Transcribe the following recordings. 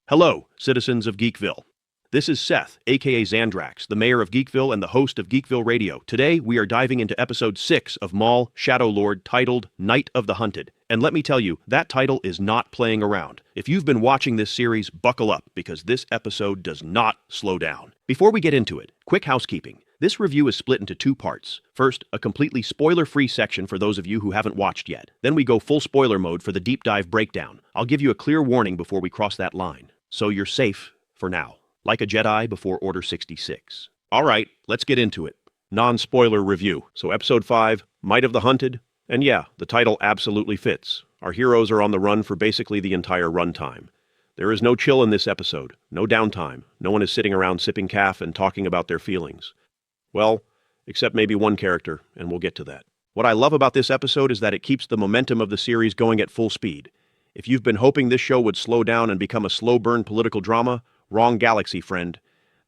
Hello, citizens of Geekville. This is Seth, aka Zandrax, the mayor of Geekville and the host of Geekville Radio. Today, we are diving into episode 6 of Maul, Shadow Lord, titled Night of the Hunted. And let me tell you, that title is not playing around. If you've been watching this series, buckle up, because this episode does not slow down. Before we get into it, quick housekeeping. This review is split into two parts. First, a completely spoiler-free section for those of you who haven't watched yet. Then we go full spoiler mode for the deep dive breakdown. I'll give you a clear warning before we cross that line. So you're safe for now. Like a Jedi before Order 66. Alright, let's get into it. Non-spoiler review. So episode 5, Might of the Hunted. And yeah, the title absolutely fits. Our heroes are on the run for basically the entire runtime. There is no chill in this episode, no downtime. No one is sitting around sipping caf and talking about their feelings. Well, except maybe one character, and we'll get to that. What I love about this episode is that it keeps the momentum of the series going at full speed. If you've been hoping this show would slow down and become a slow-burn political drama, wrong galaxy, friend.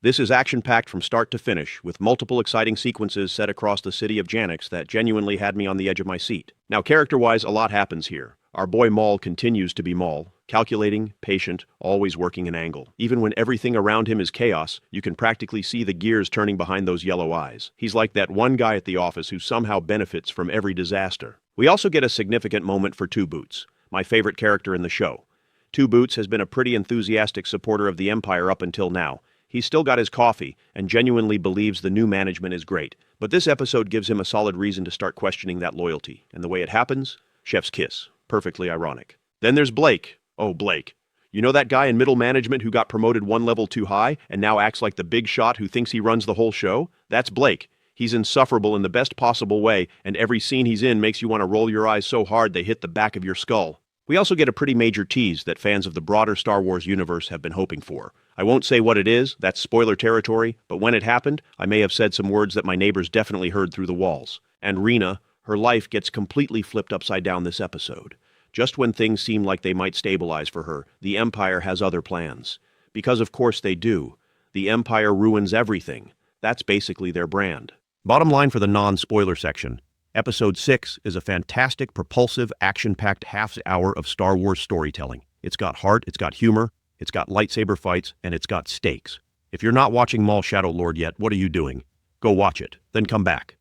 This is action-packed from start to finish, with multiple exciting sequences set across the city of Janix that genuinely had me on the edge of my seat. Now, character-wise, a lot happens here. Our boy Maul continues to be Maul, calculating, patient, always working an angle. Even when everything around him is chaos, you can practically see the gears turning behind those yellow eyes. He's like that one guy at the office who somehow benefits from every disaster. We also get a significant moment for Two Boots, my favorite character in the show. Two Boots has been a pretty enthusiastic supporter of the Empire up until now. He's still got his coffee and genuinely believes the new management is great. But this episode gives him a solid reason to start questioning that loyalty. And the way it happens? Chef's kiss. Perfectly ironic. Then there's Blake. Oh, Blake. You know that guy in middle management who got promoted one level too high and now acts like the big shot who thinks he runs the whole show? That's Blake. He's insufferable in the best possible way, and every scene he's in makes you want to roll your eyes so hard they hit the back of your skull. We also get a pretty major tease that fans of the broader Star Wars universe have been hoping for. I won't say what it is, that's spoiler territory, but when it happened, I may have said some words that my neighbors definitely heard through the walls. And Rena, her life gets completely flipped upside down this episode. Just when things seem like they might stabilize for her, the Empire has other plans. Because of course they do. The Empire ruins everything. That's basically their brand. Bottom line for the non-spoiler section. Episode 6 is a fantastic, propulsive, action-packed half-hour of Star Wars storytelling. It's got heart, it's got humor, it's got lightsaber fights, and it's got stakes. If you're not watching Maul Shadow Lord yet, what are you doing? Go watch it, then come back.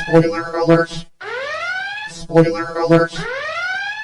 Spoiler alert! Spoiler alert!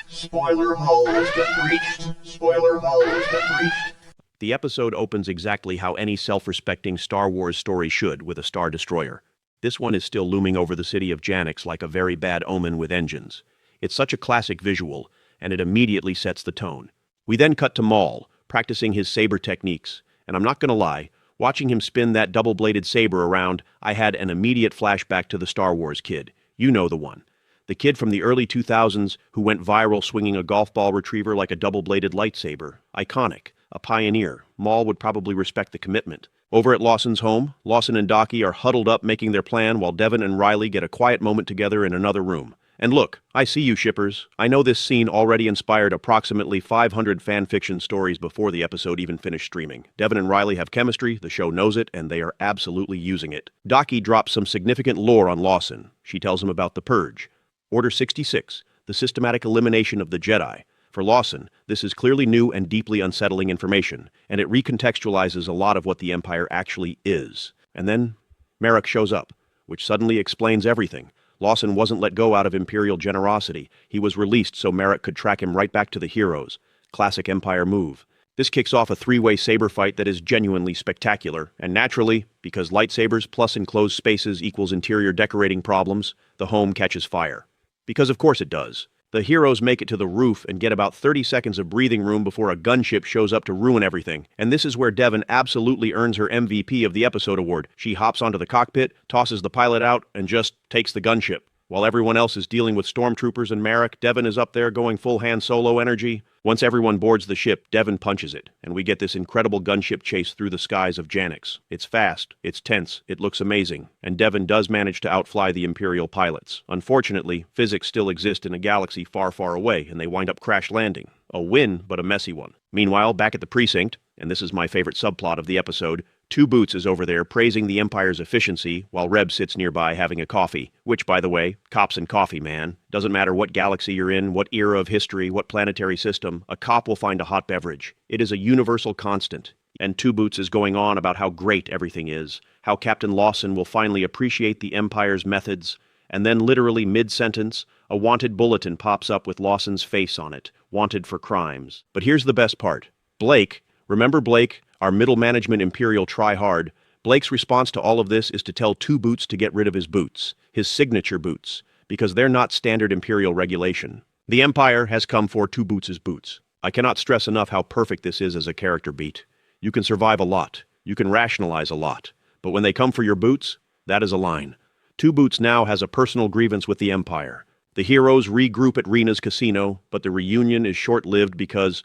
Spoiler hole has been breached! Spoiler hole has been breached! The episode opens exactly how any self-respecting Star Wars story should, with a Star Destroyer. This one is still looming over the city of Janix like a very bad omen with engines. It's such a classic visual, and it immediately sets the tone. We then cut to Maul, practicing his saber techniques, and I'm not gonna lie, watching him spin that double-bladed saber around, I had an immediate flashback to the Star Wars kid. You know the one. The kid from the early 2000s who went viral swinging a golf ball retriever like a double-bladed lightsaber. Iconic. A pioneer. Maul would probably respect the commitment. Over at Lawson's home, Lawson and Docky are huddled up making their plan while Devon and Riley get a quiet moment together in another room. And look, I see you shippers. I know this scene already inspired approximately 500 fanfiction stories before the episode even finished streaming. Devon and Riley have chemistry, the show knows it, and they are absolutely using it. Docky drops some significant lore on Lawson. She tells him about the Purge. Order 66, the systematic elimination of the Jedi. For Lawson, this is clearly new and deeply unsettling information, and it recontextualizes a lot of what the Empire actually is. And then, Merrick shows up, which suddenly explains everything. Lawson wasn't let go out of Imperial generosity. He was released so Merrick could track him right back to the heroes. Classic Empire move. This kicks off a three-way saber fight that is genuinely spectacular, and naturally, because lightsabers plus enclosed spaces equals interior decorating problems, the home catches fire. Because of course it does. The heroes make it to the roof and get about 30 seconds of breathing room before a gunship shows up to ruin everything. And this is where Devon absolutely earns her MVP of the episode award. She hops onto the cockpit, tosses the pilot out, and just takes the gunship. While everyone else is dealing with stormtroopers and Merrick, Devon is up there going full Han Solo energy. Once everyone boards the ship, Devon punches it, and we get this incredible gunship chase through the skies of Janix. It's fast, it's tense, it looks amazing, and Devon does manage to outfly the Imperial pilots. Unfortunately, physics still exist in a galaxy far, far away, and they wind up crash landing. A win, but a messy one. Meanwhile, back at the precinct, and this is my favorite subplot of the episode, Two Boots is over there praising the Empire's efficiency while Reb sits nearby having a coffee, which, by the way, cops and coffee, man. Doesn't matter what galaxy you're in, what era of history, what planetary system, a cop will find a hot beverage. It is a universal constant. And Two Boots is going on about how great everything is, how Captain Lawson will finally appreciate the Empire's methods, and then literally mid-sentence, a wanted bulletin pops up with Lawson's face on it, wanted for crimes. But here's the best part. Blake, remember Blake, our middle management Imperial try-hard? Blake's response to all of this is to tell Two Boots to get rid of his boots, his signature boots, because they're not standard Imperial regulation. The Empire has come for Two Boots' boots. I cannot stress enough how perfect this is as a character beat. You can survive a lot, you can rationalize a lot, but when they come for your boots, that is a line. Two Boots now has a personal grievance with the Empire. The heroes regroup at Rena's casino, but the reunion is short-lived because,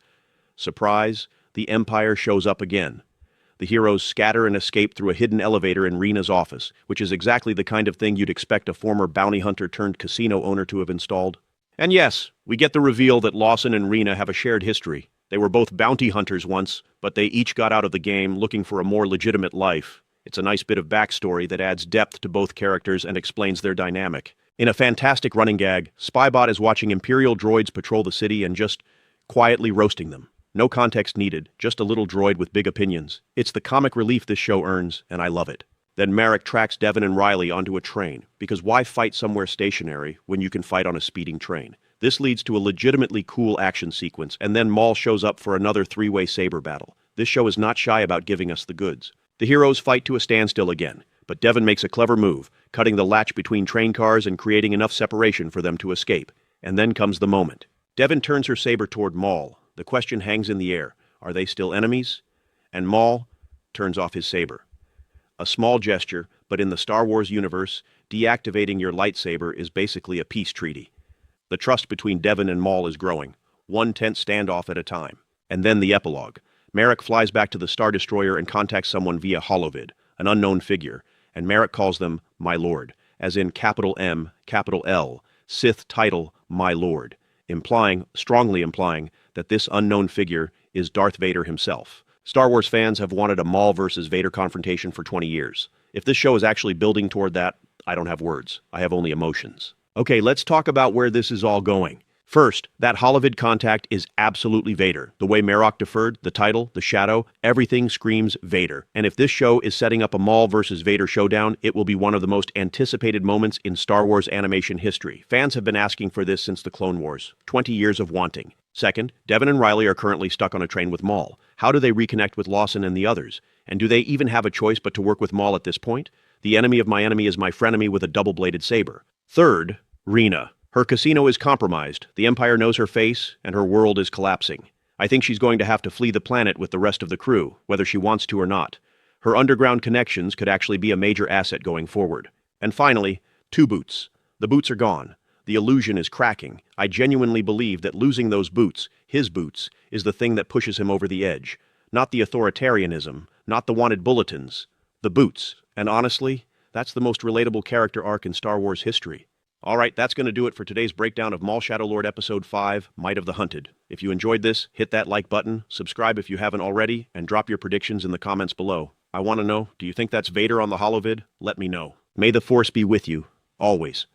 surprise, the Empire shows up again. The heroes scatter and escape through a hidden elevator in Rena's office, which is exactly the kind of thing you'd expect a former bounty hunter turned casino owner to have installed. And yes, we get the reveal that Lawson and Rena have a shared history. They were both bounty hunters once, but they each got out of the game looking for a more legitimate life. It's a nice bit of backstory that adds depth to both characters and explains their dynamic. In a fantastic running gag, Spybot is watching Imperial droids patrol the city and just quietly roasting them. No context needed, just a little droid with big opinions. It's the comic relief this show earns, and I love it. Then Marek tracks Devon and Riley onto a train, because why fight somewhere stationary when you can fight on a speeding train? This leads to a legitimately cool action sequence, and then Maul shows up for another three-way saber battle. This show is not shy about giving us the goods. The heroes fight to a standstill again, but Devon makes a clever move, cutting the latch between train cars and creating enough separation for them to escape. And then comes the moment. Devon turns her saber toward Maul. The question hangs in the air. Are they still enemies? And Maul turns off his saber. A small gesture, but in the Star Wars universe, deactivating your lightsaber is basically a peace treaty. The trust between Devon and Maul is growing, one tense standoff at a time. And then the epilogue. Marek flies back to the Star Destroyer and contacts someone via holovid, an unknown figure, and Marek calls them My Lord, as in capital M, capital L, Sith title My Lord, strongly implying that this unknown figure is Darth Vader himself. Star Wars fans have wanted a Maul versus Vader confrontation for 20 years. If this show is actually building toward that, I don't have words. I have only emotions. Okay, let's talk about where this is all going. First, that holovid contact is absolutely Vader. The way Marok deferred, the title, the shadow, everything screams Vader. And if this show is setting up a Maul versus Vader showdown, it will be one of the most anticipated moments in Star Wars animation history. Fans have been asking for this since the Clone Wars. 20 years of wanting. Second, Devon and Riley are currently stuck on a train with Maul. How do they reconnect with Lawson and the others? And do they even have a choice but to work with Maul at this point? The enemy of my enemy is my frenemy with a double-bladed saber. Third, Rena. Her casino is compromised, the Empire knows her face, and her world is collapsing. I think she's going to have to flee the planet with the rest of the crew, whether she wants to or not. Her underground connections could actually be a major asset going forward. And finally, Two Boots. The boots are gone. The illusion is cracking. I genuinely believe that losing those boots, his boots, is the thing that pushes him over the edge. Not the authoritarianism, not the wanted bulletins. The boots. And honestly, that's the most relatable character arc in Star Wars history. Alright, that's going to do it for today's breakdown of Maul Shadow Lord Episode 5, Might of the Hunted. If you enjoyed this, hit that like button, subscribe if you haven't already, and drop your predictions in the comments below. I want to know, do you think that's Vader on the holovid? Let me know. May the Force be with you, always.